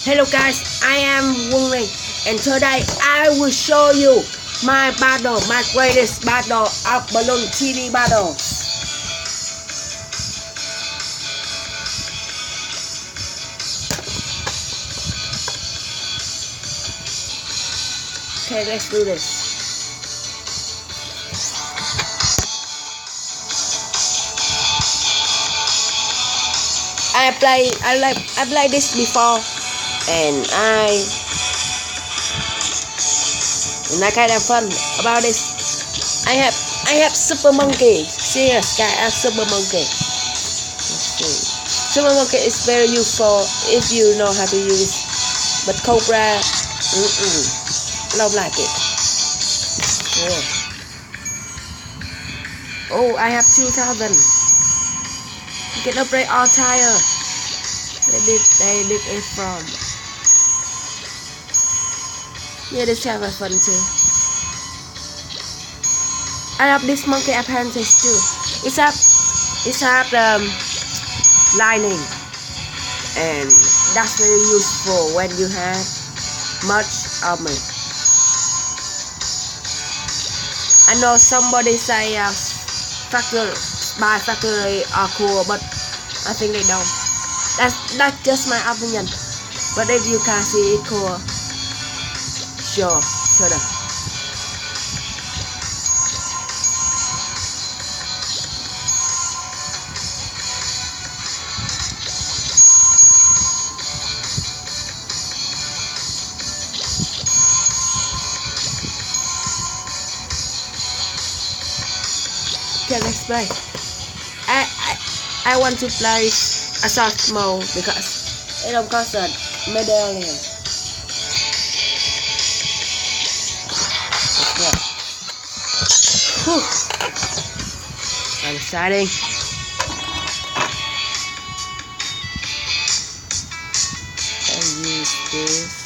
Hello guys, I am Wungling, and today I will show you my greatest battle of balloon TV battle. Okay, let's do this. I played this before, and I kind of fun about this. I have Super Monkey. Serious guy, I have Super Monkey. Let's see. Super Monkey is very useful if you know how to use it. But Cobra, don't like it. Yeah. Oh, I have 2,000. You can upgrade all tire. They did it from. Yeah, this kind of fun too. I have this monkey apprentice too. It's have lining, and that's very useful when you have much armor. I know somebody say factory are cool, but I think they don't. That's just my opinion. But if you can see it cool, sure, shut up. Okay, let's play. I want to play assault mode because it don't cost a medallion. Whew. I'm exciting. I use this.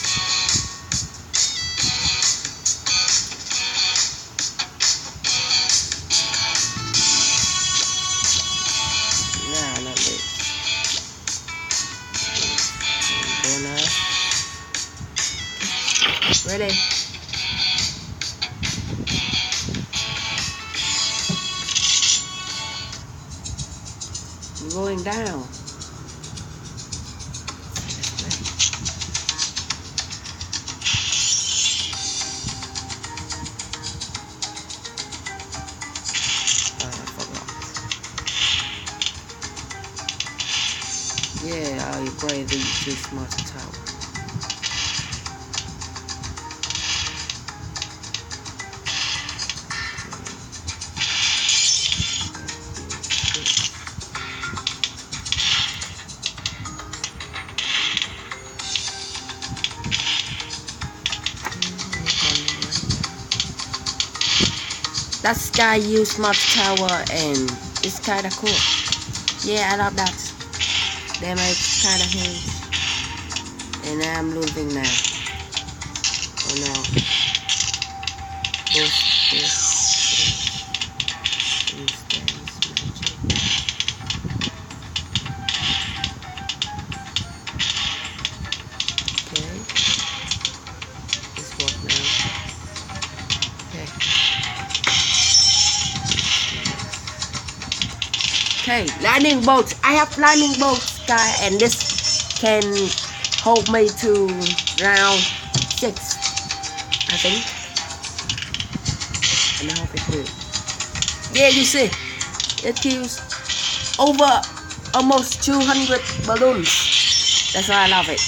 Ready? I'm going down. Yeah, I'll upgrade this much tower. That guy used much tower and it's kinda cool. Yeah, I love that. Damage kinda huge. And I'm losing now. Oh no. Boost. Okay. This work now. Okay, lightning bolts. I have lightning bolts, guy, and this can hold me to round 6, I think. And I hope it will. Yeah, you see, it kills over almost 200 balloons. That's why I love it.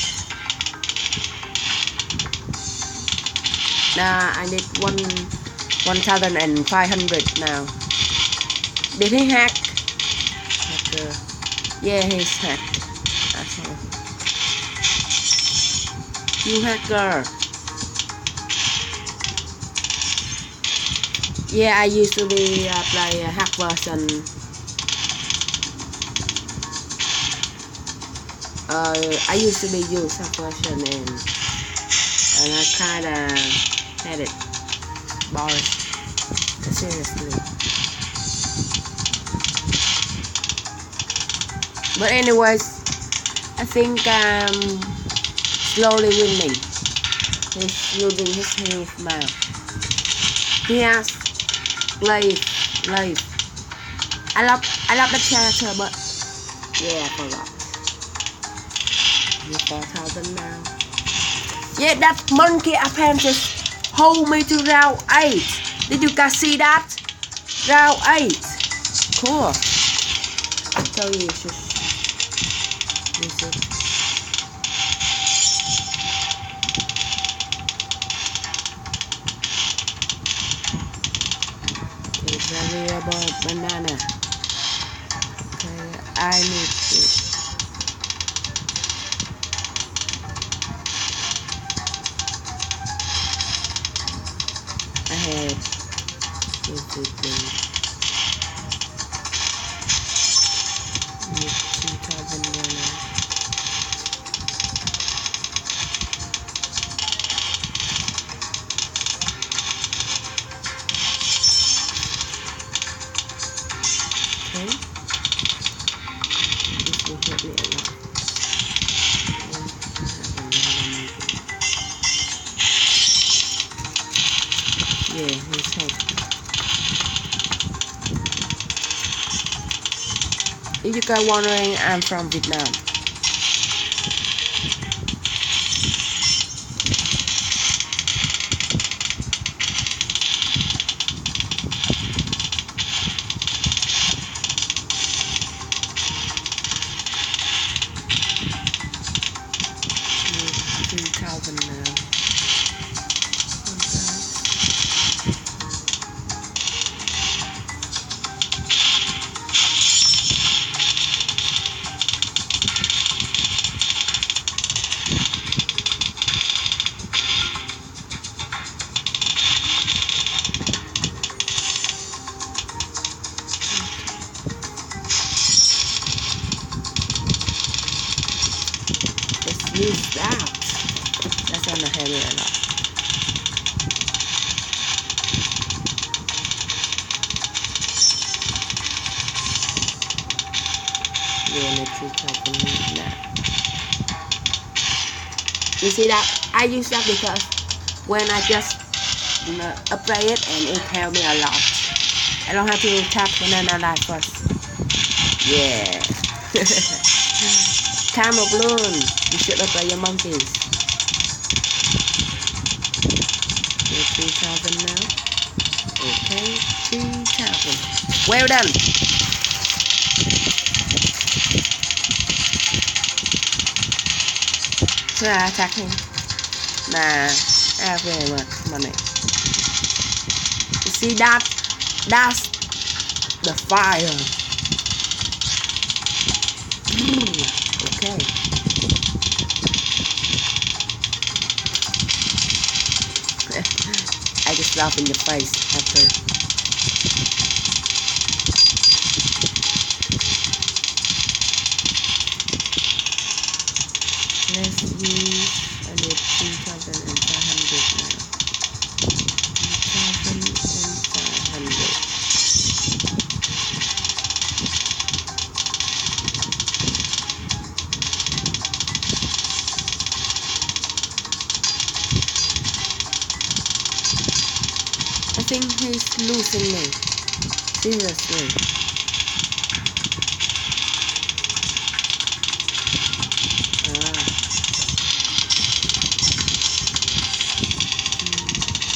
Now I need 1,500 now. Did he hack? Yeah, he's hacked. That's all. You hacker. Yeah, I used to be play a hack version. I used to be use hack version and I kinda had it boring. Seriously. But anyways, I think slowly winning. He's losing his health now. He has life. I love the character, but yeah, I forgot. He's 4,000 now. Yeah, that monkey apprentice hold me to round 8. Did you guys see that? Round 8. Cool. I tell you, you should. Okay, valuable banana. Okay, I need to. I had everything. Need 2,000 dollars. Okay. This will help me a lot. Yeah, he's helping. If you guys wondering, I'm from Vietnam. $3,000 now. Let's use that. That's gonna help me a lot. Yeah, let's use now. You see that? I use that because when I just apply it and it helps me a lot. I don't have to tap banana life first. Yeah. Time of balloon. You should apply your monkeys. Okay, 3,000 now. Okay, 3,000. Well done. Should I attack him? Nah, I have very much money. You see that? That's the fire. Okay. I just laugh in your face after. Let's use, I need 2,500 now. 2,500. I think he's losing me. Seriously.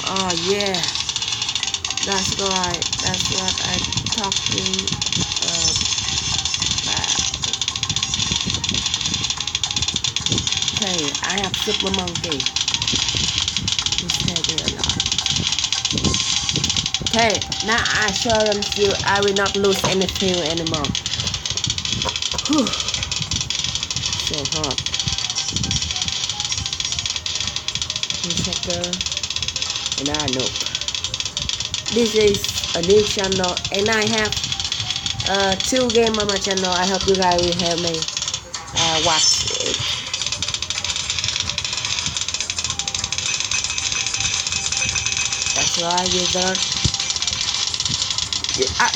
Oh yeah, that's right. That's what I'm talking about. Okay, I have super monkey. He's taking a lot. Okay, now I assurance you I will not lose anything anymore. Whew. So hot. Checker. And I know this is a new channel and I have 2 games on my channel. I hope you guys will help me watch it. That's why wizard.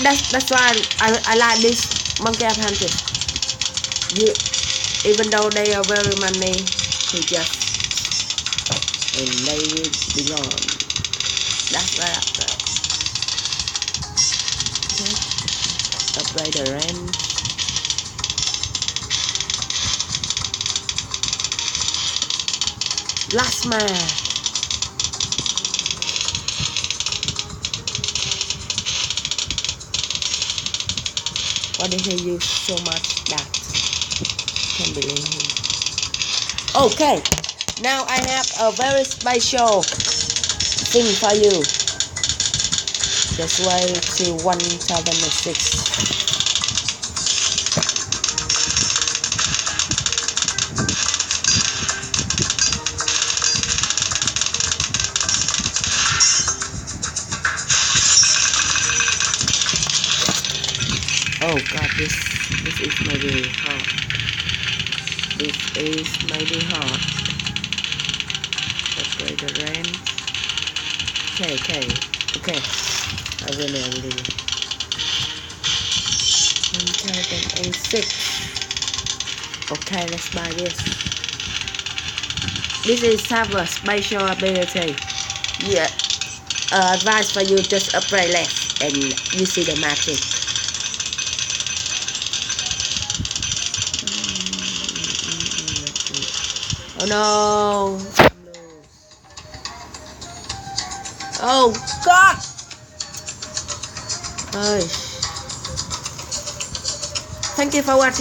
That's why I like this monkey apprentice. Even though they are very money, he just and they will be gone. That's what I thought. Okay. Upgrade the range. Last man. Why did he use so much that? Can't believe him. Okay, now I have a very special thing for you. Just wait till 1006. Oh god, this is maybe hard. This is maybe hard. Upgrade the range. Okay. I really. 1006. Okay, let's buy this. This is have a special ability. Yeah. Advice for you, just upgrade less and you see the magic. Oh no! Oh god! Thank you for watching.